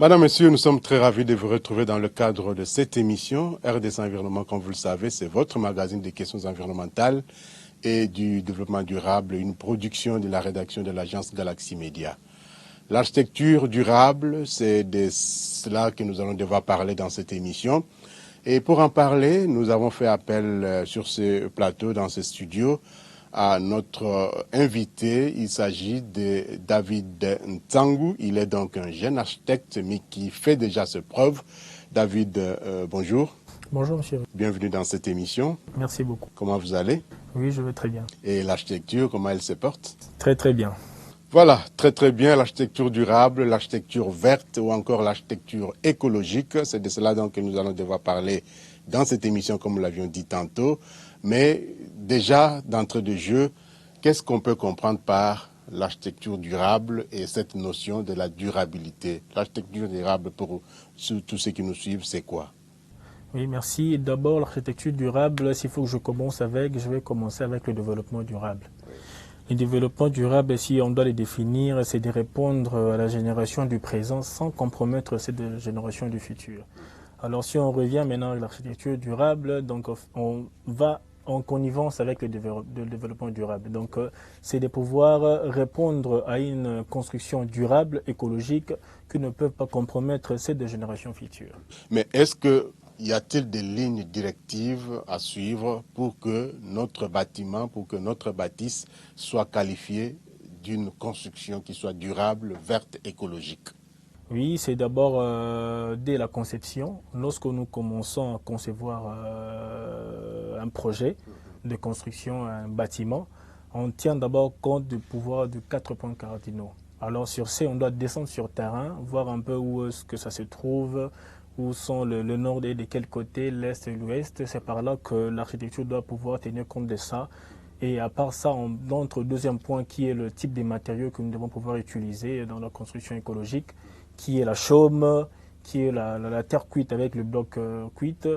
Madame, Monsieur, nous sommes très ravis de vous retrouver dans le cadre de cette émission. RDC Environnement, comme vous le savez, c'est votre magazine des questions environnementales et du développement durable, une production de la rédaction de l'agence Galaxy Media. L'architecture durable, c'est de cela que nous allons devoir parler dans cette émission. Et pour en parler, nous avons fait appel sur ce plateau, dans ce studio, à notre invité. Il s'agit de David Ntangu. Il est donc un jeune architecte, mais qui fait déjà ses preuves. David, bonjour. Bonjour monsieur. Bienvenue dans cette émission. Merci beaucoup. Comment vous allez? Oui, je vais très bien. Et l'architecture, comment elle se porte? Très très bien. Voilà, très très bien, l'architecture durable, l'architecture verte ou encore l'architecture écologique. C'est de cela donc que nous allons devoir parler dans cette émission, comme nous l'avions dit tantôt. Mais déjà, d'entrée de jeu, qu'est-ce qu'on peut comprendre par l'architecture durable et cette notion de la durabilité? L'architecture durable, pour tous ceux qui nous suivent, c'est quoi? Oui, merci. D'abord, l'architecture durable, s'il faut que je commence avec, je vais commencer avec le développement durable. Le développement durable, si on doit le définir, c'est de répondre à la génération du présent sans compromettre cette génération du futur. Alors si on revient maintenant à l'architecture durable, donc on va en connivence avec le développement durable. Donc c'est de pouvoir répondre à une construction durable, écologique, qui ne peut pas compromettre cette génération future. Mais y a-t-il des lignes directives à suivre pour que notre bâtiment, pour que notre bâtisse soit qualifié d'une construction qui soit durable, verte, écologique? Oui, c'est d'abord dès la conception, lorsque nous commençons à concevoir un projet de construction, un bâtiment, on tient d'abord compte du pouvoir de 4 points cardinaux. Alors sur ces, on doit descendre sur terrain, voir un peu où est-ce que ça se trouve, où sont le nord et de quel côté, l'est et l'ouest. C'est par là que l'architecture doit pouvoir tenir compte de ça. Et à part ça, on entre au deuxième point qui est le type de matériaux que nous devons pouvoir utiliser dans la construction écologique, qui est la chaume, qui est la terre cuite avec le bloc cuite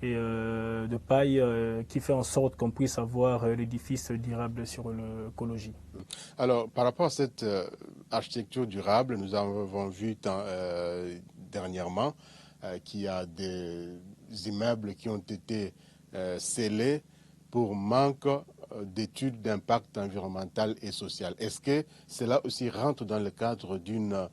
et de paille qui fait en sorte qu'on puisse avoir l'édifice durable sur l'écologie. Alors, par rapport à cette architecture durable, nous avons vu dernièrement qu'il y a des immeubles qui ont été scellés pour manque d'études d'impact environnemental et social. Est-ce que cela aussi rentre dans le cadre d'une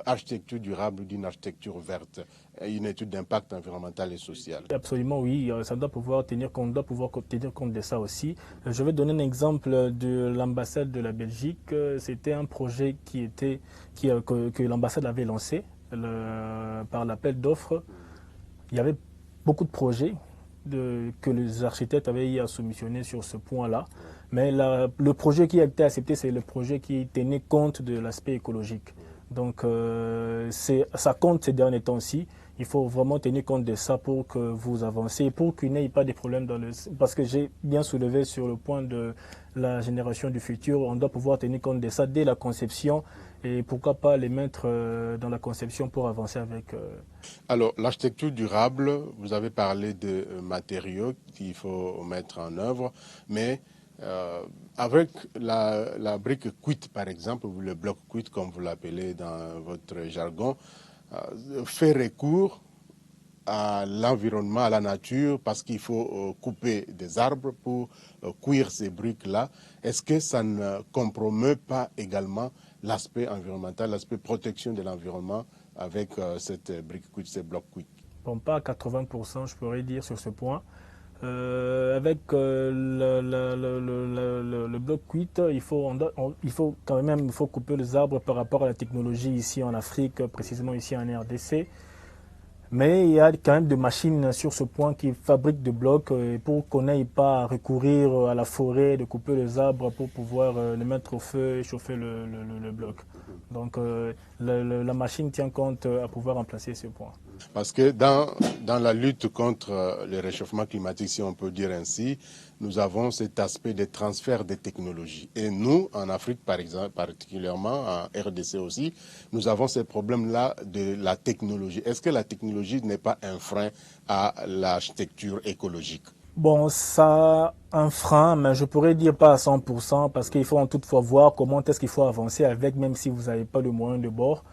architecture durable, d'une architecture verte, une étude d'impact environnemental et social? Absolument, oui, ça doit pouvoir tenir compte de ça aussi. Je vais donner un exemple de l'ambassade de la Belgique. C'était un projet que l'ambassade avait lancé par l'appel d'offres. Il y avait beaucoup de projets que les architectes avaient eu à soumissionner sur ce point-là. Mais le projet qui a été accepté, c'est le projet qui tenait compte de l'aspect écologique. Donc ça compte ces derniers temps-ci. Il faut vraiment tenir compte de ça pour que vous avancez, pour qu'il n'y ait pas de problèmes parce que j'ai bien soulevé sur le point de la génération du futur. On doit pouvoir tenir compte de ça dès la conception et pourquoi pas les mettre dans la conception pour avancer avec. Alors, l'architecture durable, vous avez parlé de matériaux qu'il faut mettre en œuvre, mais avec la brique cuite, par exemple, ou le bloc cuite, comme vous l'appelez dans votre jargon, fait recours à l'environnement, à la nature, parce qu'il faut couper des arbres pour cuire ces briques-là. Est-ce que ça ne compromet pas également l'aspect environnemental, l'aspect protection de l'environnement avec cette brique cuite, ces blocs cuits? Bon, pas à 80%, je pourrais dire sur ce point. Avec le bloc cuite, il faut quand même couper les arbres par rapport à la technologie ici en Afrique, précisément ici en RDC. Mais il y a quand même des machines sur ce point qui fabriquent des blocs pour qu'on n'aille pas à recourir à la forêt, de couper les arbres pour pouvoir les mettre au feu et chauffer le bloc. Donc la machine tient compte à pouvoir remplacer ce point. Parce que dans la lutte contre le réchauffement climatique, si on peut dire ainsi, nous avons cet aspect de transfert des technologies. Et nous, en Afrique par exemple, particulièrement, en RDC aussi, nous avons ces problèmes-là de la technologie. Est-ce que la technologie n'est pas un frein à l'architecture écologique? Bon, ça un frein, mais je pourrais dire pas à 100% parce qu'il faut en toutefois voir comment est-ce qu'il faut avancer avec, même si vous n'avez pas le moyen de bord.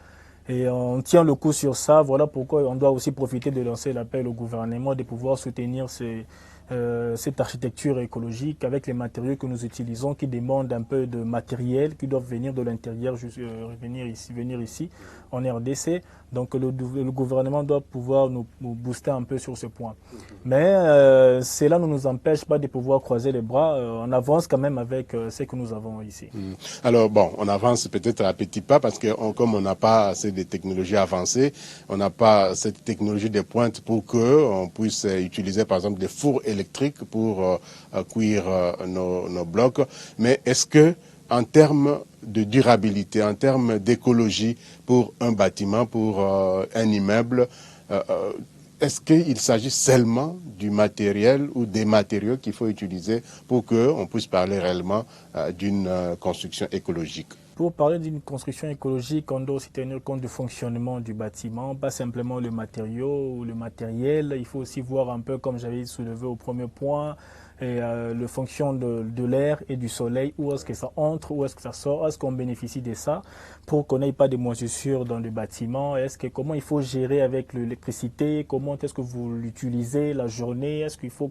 Et on tient le coup sur ça. Voilà pourquoi on doit aussi profiter de lancer l'appel au gouvernement de pouvoir soutenir cette architecture écologique avec les matériaux que nous utilisons qui demandent un peu de matériel qui doivent venir de l'intérieur, venir ici en RDC. Donc le gouvernement doit pouvoir nous booster un peu sur ce point. Mais cela ne nous empêche pas de pouvoir croiser les bras. On avance quand même avec ce que nous avons ici. Alors bon, on avance peut-être à petits pas parce que comme on n'a pas assez de technologies avancées, on n'a pas cette technologie de pointe pour qu'on puisse utiliser par exemple des fours électriques pour cuire nos blocs. Mais est-ce que en termes de durabilité, en termes d'écologie pour un bâtiment, pour un immeuble, est-ce qu'il s'agit seulement du matériel ou des matériaux qu'il faut utiliser pour qu'on puisse parler réellement d'une construction écologique? Pour parler d'une construction écologique, on doit aussi tenir compte du fonctionnement du bâtiment, pas simplement le matériau ou le matériel. Il faut aussi voir un peu, comme j'avais soulevé au premier point, et le fonction de l'air et du soleil, où est-ce que ça entre, où est-ce que ça sort, est-ce qu'on bénéficie de ça pour qu'on n'ait pas de moisissures dans le bâtiment, comment il faut gérer avec l'électricité, comment est-ce que vous l'utilisez la journée,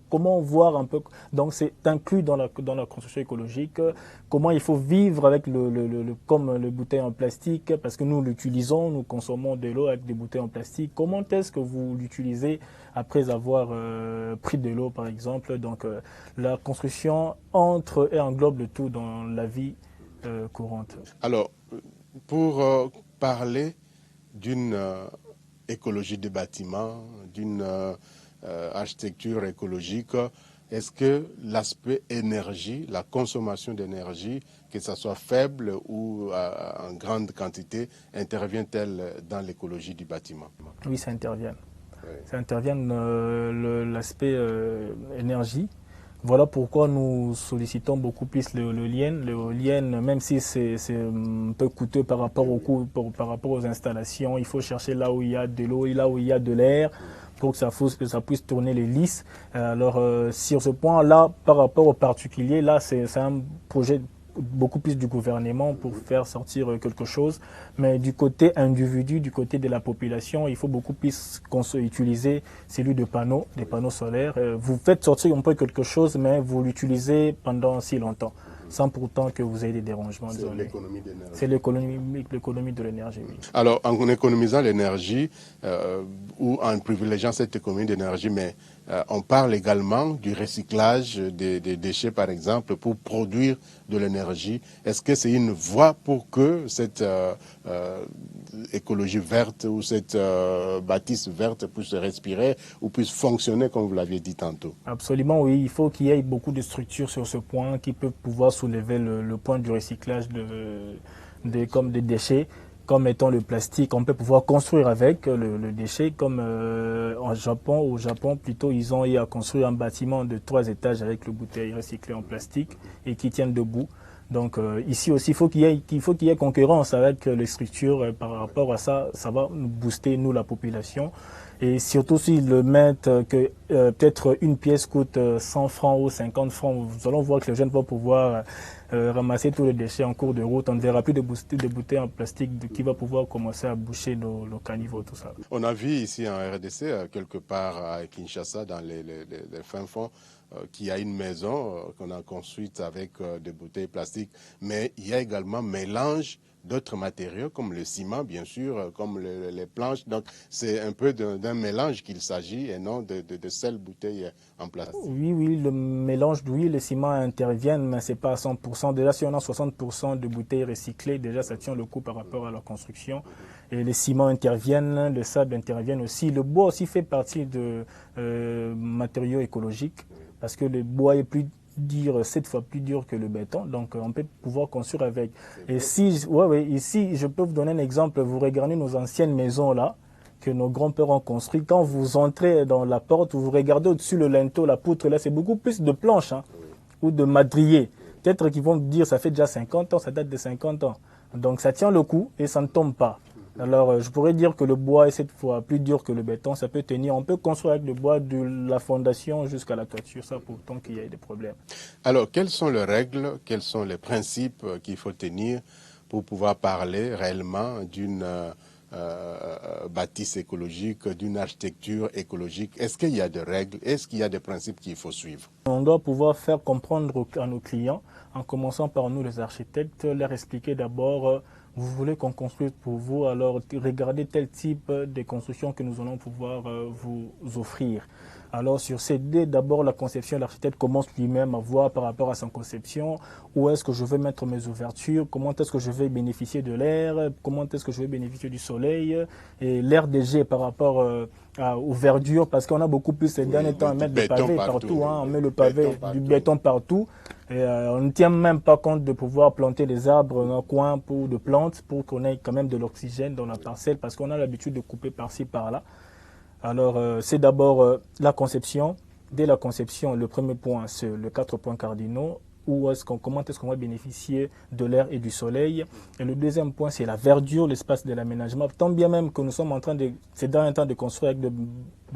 comment voir un peu, donc c'est inclus dans la construction écologique, comment il faut vivre avec comme le bouteille en plastique, parce que nous l'utilisons, nous consommons de l'eau avec des bouteilles en plastique, comment est-ce que vous l'utilisez après avoir pris de l'eau par exemple, donc la construction entre et englobe le tout dans la vie courante. Alors, pour parler d'une écologie des bâtiments, d'une architecture écologique, est-ce que l'aspect énergie, la consommation d'énergie, que ce soit faible ou en grande quantité, intervient-elle dans l'écologie du bâtiment? Oui, ça intervient. Oui. Ça intervient l'aspect énergie. Voilà pourquoi nous sollicitons beaucoup plus l'éolienne. L'éolienne, même si c'est un peu coûteux par rapport par rapport aux installations, il faut chercher là où il y a de l'eau et là où il y a de l'air pour que ça puisse tourner l'hélice. Alors, sur ce point-là, par rapport aux particuliers, là, c'est un projet beaucoup plus du gouvernement pour faire sortir quelque chose. Mais du côté individu, du côté de la population, il faut beaucoup plus utiliser celui de panneaux, des panneaux solaires. Vous faites sortir un peu quelque chose, mais vous l'utilisez pendant si longtemps, sans pourtant que vous ayez des dérangements. C'est l'économie d'énergie. C'est l'économie de l'énergie, oui. Alors, en économisant l'énergie ou en privilégiant cette économie d'énergie, mais on parle également du recyclage des déchets, par exemple, pour produire de l'énergie. Est-ce que c'est une voie pour que cette écologie verte ou cette bâtisse verte puisse respirer ou puisse fonctionner comme vous l'aviez dit tantôt? Absolument, oui. Il faut qu'il y ait beaucoup de structures sur ce point qui peuvent pouvoir soulever le point du recyclage comme des déchets. Comme étant le plastique, on peut pouvoir construire avec le déchet, comme au Japon plutôt, ils ont eu à construire un bâtiment de 3 étages avec le bouteille recyclée en plastique et qui tiennent debout. Donc ici aussi, il faut qu'il y ait concurrence avec les structures. Par rapport à ça, ça va nous booster, nous, la population. Et surtout s'ils le mettent que peut-être une pièce coûte 100 francs ou 50 francs, nous allons voir que les jeunes vont pouvoir ramasser tous les déchets en cours de route. On ne verra plus de bouteilles en plastique qui va pouvoir commencer à boucher nos caniveaux, tout ça. On a vu ici en RDC, quelque part à Kinshasa, dans les fins fonds, qu'il y a une maison qu'on a construite avec des bouteilles plastiques, mais il y a également mélange d'autres matériaux comme le ciment, bien sûr, comme les planches. Donc, c'est un peu d'un mélange qu'il s'agit et non de seules bouteilles en plastique. Oui, le mélange, oui, le ciment intervient, mais ce n'est pas à 100%. Déjà, si on a 60% de bouteilles recyclées, déjà, ça tient le coup par rapport à la construction. Et les ciments interviennent, le sable intervient aussi. Le bois aussi fait partie de matériaux écologiques parce que le bois est plus dur, 7 fois plus dur que le béton, donc on peut pouvoir construire avec. Et si, ici, je peux vous donner un exemple, vous regardez nos anciennes maisons là, que nos grands-pères ont construit. Quand vous entrez dans la porte, vous regardez au-dessus le linteau, la poutre, là, c'est beaucoup plus de planches ou de madriers. Peut-être qu'ils vont dire ça fait déjà 50 ans, ça date de 50 ans. Donc ça tient le coup et ça ne tombe pas. Alors je pourrais dire que le bois est 7 fois plus dur que le béton, ça peut tenir. On peut construire avec le bois de la fondation jusqu'à la toiture, ça pourtant qu'il y ait des problèmes. Alors, quelles sont les règles, quels sont les principes qu'il faut tenir pour pouvoir parler réellement d'une bâtisse écologique, d'une architecture écologique? Est-ce qu'il y a des règles? Est-ce qu'il y a des principes qu'il faut suivre? On doit pouvoir faire comprendre à nos clients, en commençant par nous les architectes, leur expliquer d'abord vous voulez qu'on construise pour vous, alors regardez tel type de construction que nous allons pouvoir vous offrir. Alors sur ces dés, d'abord la conception, l'architecte commence lui-même à voir par rapport à sa conception, où est-ce que je vais mettre mes ouvertures, comment est-ce que je vais bénéficier de l'air, comment est-ce que je vais bénéficier du soleil, et l'air DG par rapport aux verdures, parce qu'on a beaucoup plus ces derniers temps à mettre des pavés partout, hein, on met le pavé, du béton partout. Et on ne tient même pas compte de pouvoir planter des arbres dans un coin pour de plantes pour qu'on ait quand même de l'oxygène dans la parcelle parce qu'on a l'habitude de couper par-ci par-là. Alors c'est d'abord la conception. Dès la conception, le premier point, c'est les 4 points cardinaux. Comment est-ce qu'on va bénéficier de l'air et du soleil. Et le deuxième point, c'est la verdure, l'espace de l'aménagement. Tant bien même que nous sommes en train ces derniers temps de construire avec des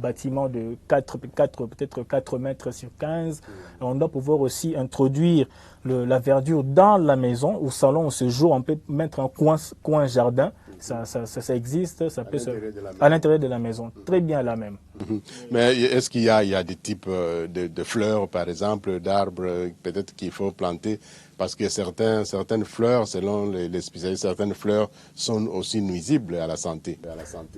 bâtiments de peut-être 4 mètres sur 15. On doit pouvoir aussi introduire la verdure dans la maison, au salon, au séjour. On peut mettre un coin jardin. Ça existe, ça peut à l'intérieur de la maison, très bien là même. Mais est-ce qu'il y a des types de fleurs, par exemple, d'arbres, peut-être qu'il faut planter, parce que certaines fleurs, selon les spécialistes, certaines fleurs sont aussi nuisibles à la santé.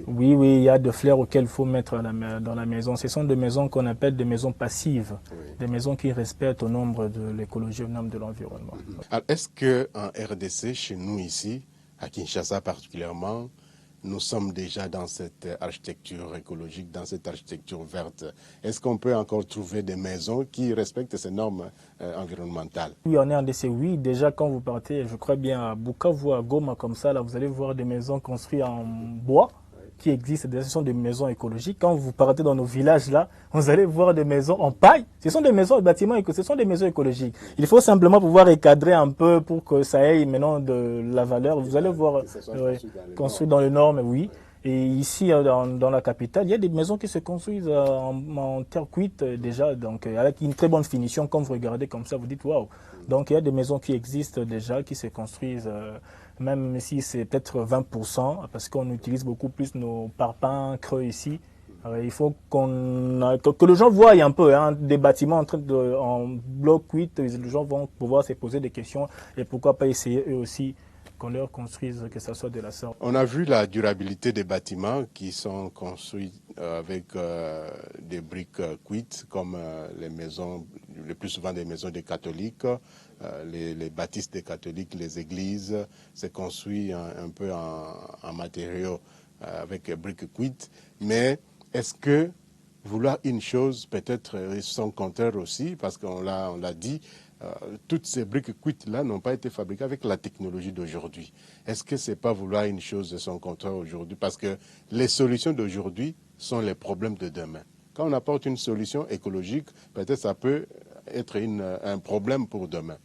Oui, il y a des fleurs auxquelles il faut mettre dans la maison. Ce sont des maisons qu'on appelle des maisons passives, des maisons qui respectent au nombre de l'écologie, au nombre de l'environnement. Est-ce qu'en RDC, chez nous ici, à Kinshasa particulièrement, nous sommes déjà dans cette architecture écologique, dans cette architecture verte? Est-ce qu'on peut encore trouver des maisons qui respectent ces normes environnementales? Oui, en RDC, oui. Déjà, quand vous partez, je crois bien à Bukavu, à Goma, comme ça, là, vous allez voir des maisons construites en bois qui existent. Ce sont des maisons écologiques. Quand vous partez dans nos villages, là, vous allez voir des maisons en paille. Ce sont des maisons, bâtiments, ce sont des maisons écologiques. Il faut simplement pouvoir recadrer un peu pour que ça ait maintenant de la valeur. Vous allez voir, construit dans les normes, oui. Et ici, dans la capitale, il y a des maisons qui se construisent en terre cuite déjà, donc avec une très bonne finition. Quand vous regardez comme ça, vous dites waouh. Donc il y a des maisons qui existent déjà, qui se construisent, même si c'est peut-être 20%, parce qu'on utilise beaucoup plus nos parpaings creux ici. Il faut que les gens voient un peu des bâtiments en bloc cuite. Les gens vont pouvoir se poser des questions et pourquoi pas essayer eux aussi qu'on leur construise, que ça soit de la sorte. On a vu la durabilité des bâtiments qui sont construits avec des briques cuites, comme les maisons, le plus souvent des maisons des catholiques, les bâtisses des catholiques, les églises, c'est construit un peu en matériaux avec briques cuites. Mais est-ce que vouloir une chose, peut-être son contraire aussi, parce qu'on l'a dit, toutes ces briques cuites-là n'ont pas été fabriquées avec la technologie d'aujourd'hui. Est-ce que ce n'est pas vouloir une chose de son contraire aujourd'hui? Parce que les solutions d'aujourd'hui sont les problèmes de demain. Quand on apporte une solution écologique, peut-être ça peut être un problème pour demain.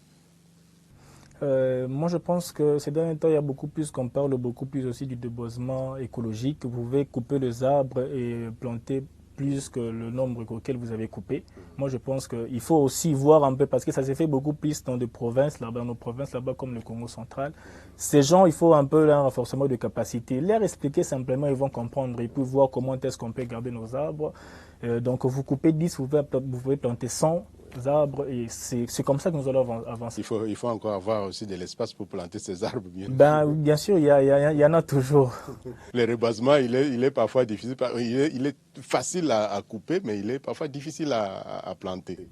Moi, je pense que ces derniers temps, il y a beaucoup plus qu'on parle beaucoup plus aussi du déboisement écologique. Vous pouvez couper les arbres et planter plus que le nombre auquel vous avez coupé. Moi, je pense qu'il faut aussi voir un peu, parce que ça s'est fait beaucoup plus dans des provinces, là-bas, dans nos provinces, là-bas, comme le Congo central. Ces gens, il faut un peu un renforcement de capacité. Leur expliquer simplement, ils vont comprendre. Ils peuvent voir comment est-ce qu'on peut garder nos arbres. Donc, vous coupez 10, vous pouvez planter 100 arbres et c'est comme ça que nous allons avancer. Il faut encore avoir aussi de l'espace pour planter ces arbres. Bien sûr, il y en a toujours. Le reboisement, il est parfois difficile. Il est facile à couper, mais il est parfois difficile à planter.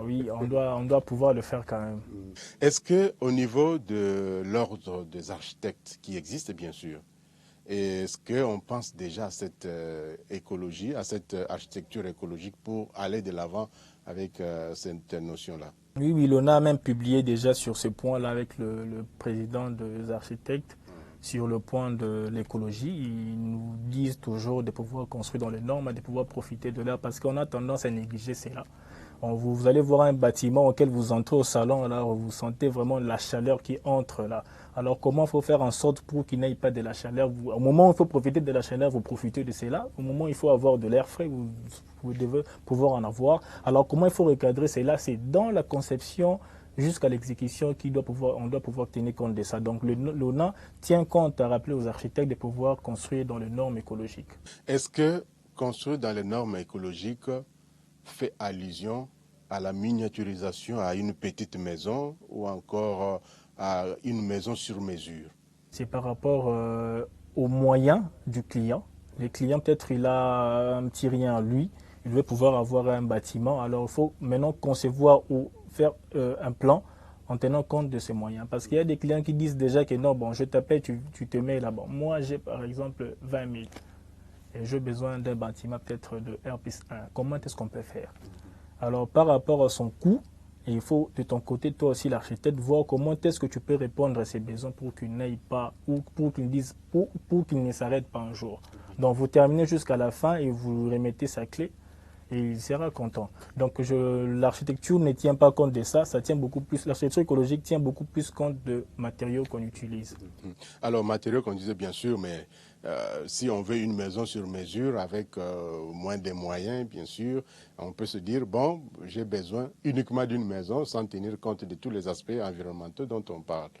Oui, on doit pouvoir le faire quand même. Est-ce qu'au niveau de l'ordre des architectes qui existe, bien sûr, est-ce qu'on pense déjà à cette écologie, à cette architecture écologique pour aller de l'avant avec cette notion-là? Oui, on a même publié déjà sur ce point-là avec le président des architectes sur le point de l'écologie. Ils nous disent toujours de pouvoir construire dans les normes, de pouvoir profiter de l'air parce qu'on a tendance à négliger cela. Vous allez voir un bâtiment auquel vous entrez au salon, là, vous sentez vraiment la chaleur qui entre là. Alors comment il faut faire en sorte pour qu'il n'y ait pas de la chaleur? Au moment où il faut profiter de la chaleur, vous profitez de cela. Au moment où il faut avoir de l'air frais, vous devez pouvoir en avoir. Alors comment il faut recadrer cela? C'est dans la conception jusqu'à l'exécution on doit pouvoir tenir compte de ça. Donc l'ONA tient compte à rappeler aux architectes de pouvoir construire dans les normes écologiques. Est-ce que construire dans les normes écologiques fait allusion à la miniaturisation, à une petite maison ou encore à une maison sur mesure? C'est par rapport aux moyens du client. Le client, peut-être, il a un petit rien à lui. Il veut pouvoir avoir un bâtiment. Alors, il faut maintenant concevoir ou faire un plan en tenant compte de ces moyens. Parce qu'il y a des clients qui disent déjà que non, bon, je t'appelle, tu te mets là-bas. Moi, j'ai par exemple 20 000 et j'ai besoin d'un bâtiment peut-être de R+1. Comment est-ce qu'on peut faire? Alors, par rapport à son coût, et il faut de ton côté, toi aussi l'architecte, voir comment est-ce que tu peux répondre à ces besoins pour qu'il n'aille pas, ou pour qu'il ne s'arrête pas un jour. Donc vous terminez jusqu'à la fin et vous remettez sa clé et il sera content. Donc l'architecture ne tient pas compte de ça, ça tient beaucoup plus, l'architecture écologique tient beaucoup plus compte de matériaux qu'on utilise. Alors matériaux qu'on disait bien sûr, mais si on veut une maison sur mesure avec moins de moyens, bien sûr, on peut se dire, bon, j'ai besoin uniquement d'une maison sans tenir compte de tous les aspects environnementaux dont on parle.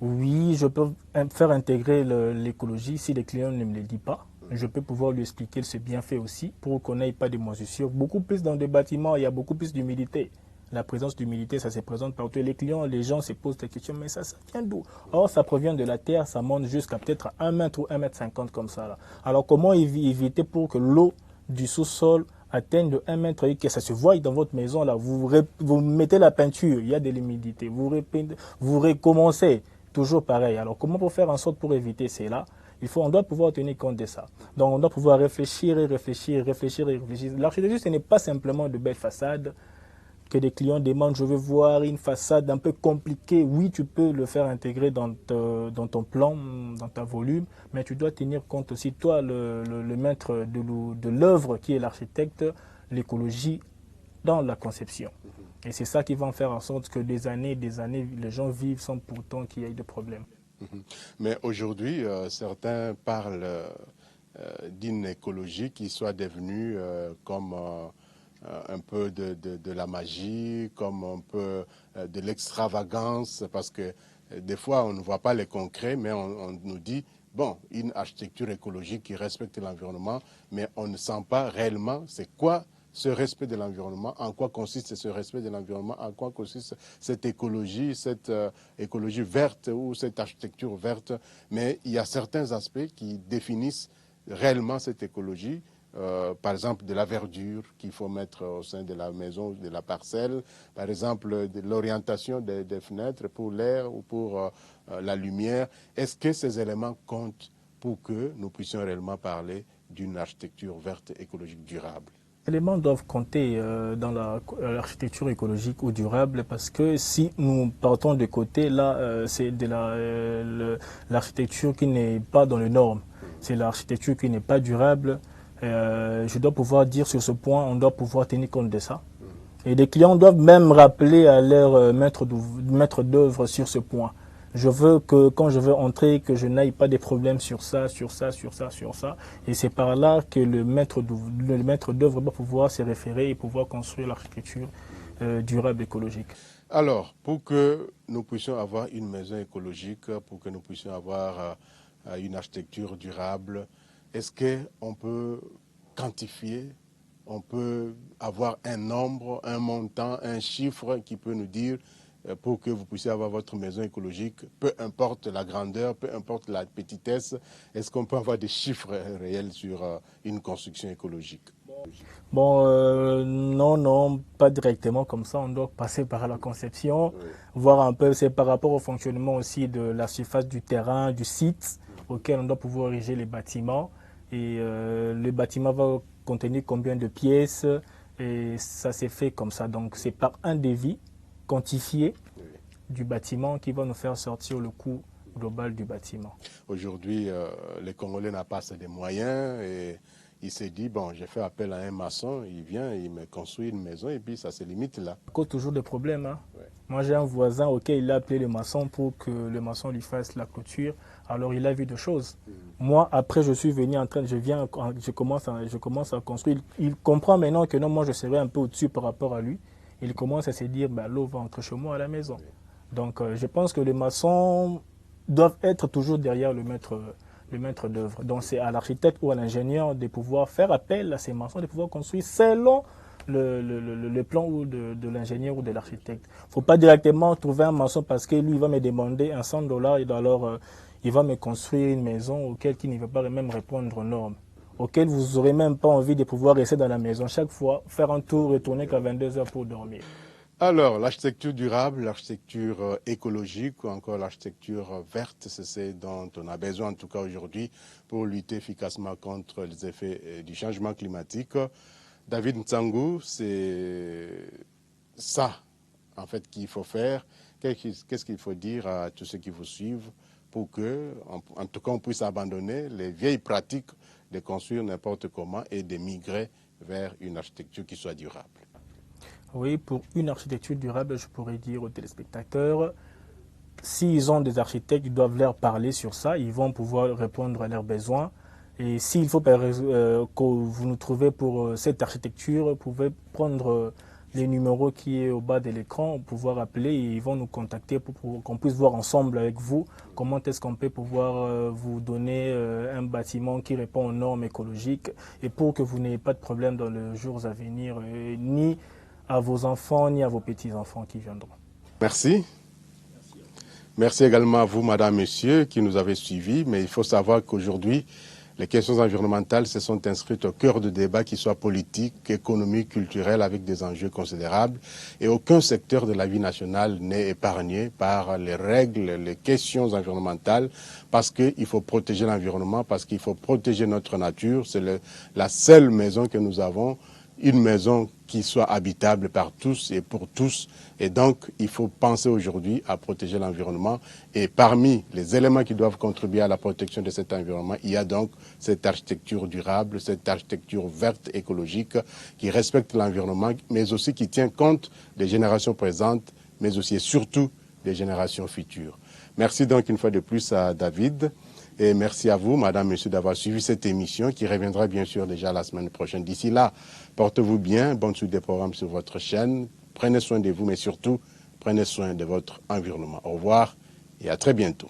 Oui, je peux faire intégrer l'écologie si les clients ne me le disent pas. Je peux pouvoir lui expliquer ce bienfait aussi pour qu'on n'ait pas de moisissures. Beaucoup plus dans des bâtiments, il y a beaucoup plus d'humidité. La présence d'humidité, ça se présente partout. Les clients, les gens se posent des questions, mais ça vient d'où? Or, ça provient de la terre, ça monte jusqu'à peut-être 1 mètre ou 1,50 m comme ça. Là. Alors, comment éviter pour que l'eau du sous-sol atteigne de 1 mètre et que ça se voie dans votre maison? Là, vous mettez la peinture, il y a de l'humidité, vous recommencez, toujours pareil. Alors, comment pour faire en sorte pour éviter cela? On doit pouvoir tenir compte de ça. Donc, on doit pouvoir réfléchir et réfléchir, réfléchir et réfléchir. L'architecture, ce n'est pas simplement de belles façades que des clients demandent, je veux voir une façade un peu compliquée. Oui, tu peux le faire intégrer dans ton plan, dans ta volume, mais tu dois tenir compte aussi, toi, le maître de l'œuvre qui est l'architecte, l'écologie dans la conception. Et c'est ça qui va en faire en sorte que des années, les gens vivent sans pourtant qu'il y ait de problèmes. Mais aujourd'hui, certains parlent d'une écologie qui soit devenue comme un peu de la magie, comme un peu de l'extravagance, parce que des fois on ne voit pas les concrets, mais on nous dit, bon, une architecture écologique qui respecte l'environnement, mais on ne sent pas réellement c'est quoi ce respect de l'environnement, en quoi consiste ce respect de l'environnement, en quoi consiste cette écologie verte ou cette architecture verte. Mais il y a certains aspects qui définissent réellement cette écologie. Par exemple de la verdure qu'il faut mettre au sein de la maison, de la parcelle, par exemple de l'orientation des fenêtres pour l'air ou pour la lumière. Est-ce que ces éléments comptent pour que nous puissions réellement parler d'une architecture verte écologique durable? Les éléments doivent compter dans l'architecture écologique ou durable parce que si nous partons de côté, là, c'est de l'architecture qui n'est pas dans les normes. C'est l'architecture qui n'est pas durable. Je dois pouvoir dire sur ce point, on doit pouvoir tenir compte de ça. Et les clients doivent même rappeler à leur maître d'œuvre sur ce point. Je veux que quand je veux entrer, que je n'aille pas des problèmes sur ça, sur ça, sur ça, sur ça. Et c'est par là que le maître d'œuvre va pouvoir se référer et pouvoir construire l'architecture durable écologique. Alors, pour que nous puissions avoir une maison écologique, pour que nous puissions avoir une architecture durable, est-ce qu'on peut quantifier, on peut avoir un nombre, un montant, un chiffre qui peut nous dire pour que vous puissiez avoir votre maison écologique, peu importe la grandeur, peu importe la petitesse, est-ce qu'on peut avoir des chiffres réels sur une construction écologique? Bon, non, pas directement comme ça. On doit passer par la conception, voir un peu, c'est par rapport au fonctionnement aussi de la surface du terrain, du site auquel on doit pouvoir ériger les bâtiments. Et le bâtiment va contenir combien de pièces et ça s'est fait comme ça. Donc c'est par un devis quantifié du bâtiment qui va nous faire sortir le coût global du bâtiment. Aujourd'hui, les Congolais n'ont pas assez de moyens et il s'est dit, bon, j'ai fait appel à un maçon, il vient, il me construit une maison et puis ça se limite là. Il y a toujours des problèmes. Hein. Moi, j'ai un voisin auquel il a appelé le maçon pour que le maçon lui fasse la clôture. Alors, il a vu des choses. Moi, après, je suis venu je commence à construire. Il comprend maintenant que non, moi, je serai un peu au-dessus par rapport à lui. il commence à se dire bah, l'eau va entrer chez moi à la maison. Donc je pense que les maçons doivent être toujours derrière le maître d'œuvre. Donc c'est à l'architecte ou à l'ingénieur de pouvoir faire appel à ces maçons, de pouvoir construire selon le plan ou de l'ingénieur ou de l'architecte. Il ne faut pas directement trouver un maçon parce que lui il va me demander un $100 et alors il va me construire une maison auquel il ne va pas même répondre aux normes, auquel vous n'aurez même pas envie de pouvoir rester dans la maison chaque fois, faire un tour, retourner qu'à 22 heures pour dormir. Alors, l'architecture durable, l'architecture écologique ou encore l'architecture verte, c'est ce dont on a besoin en tout cas aujourd'hui pour lutter efficacement contre les effets du changement climatique. David Ntsangou, c'est ça en fait qu'il faut faire. Qu'est-ce qu'il faut dire à tous ceux qui vous suivent pour que, en tout cas, on puisse abandonner les vieilles pratiques de construire n'importe comment et de migrer vers une architecture qui soit durable? Oui, pour une architecture durable, je pourrais dire aux téléspectateurs, s'ils ont des architectes, ils doivent leur parler sur ça, ils vont pouvoir répondre à leurs besoins. Et s'il faut que vous nous trouvez pour cette architecture, vous pouvez prendre les numéros qui est au bas de l'écran, pouvoir appeler et ils vont nous contacter pour qu'on puisse voir ensemble avec vous comment est-ce qu'on peut pouvoir vous donner un bâtiment qui répond aux normes écologiques et pour que vous n'ayez pas de problème dans les jours à venir, ni à vos enfants, ni à vos petits-enfants qui viendront. Merci. Merci également à vous, madame, messieurs, qui nous avez suivis. Mais il faut savoir qu'aujourd'hui, les questions environnementales se sont inscrites au cœur de débats qui soient politiques, économiques, culturels, avec des enjeux considérables. Et aucun secteur de la vie nationale n'est épargné par les règles, les questions environnementales, parce qu'il faut protéger l'environnement, parce qu'il faut protéger notre nature. C'est la seule maison que nous avons, une maison qui soit habitable par tous et pour tous. Et donc, il faut penser aujourd'hui à protéger l'environnement. Et parmi les éléments qui doivent contribuer à la protection de cet environnement, il y a donc cette architecture durable, cette architecture verte, écologique, qui respecte l'environnement, mais aussi qui tient compte des générations présentes, mais aussi et surtout des générations futures. Merci donc une fois de plus à David. Et merci à vous, madame, monsieur, d'avoir suivi cette émission qui reviendra bien sûr déjà la semaine prochaine. D'ici là, portez-vous bien, bonne suite des programmes sur votre chaîne. Prenez soin de vous, mais surtout, prenez soin de votre environnement. Au revoir et à très bientôt.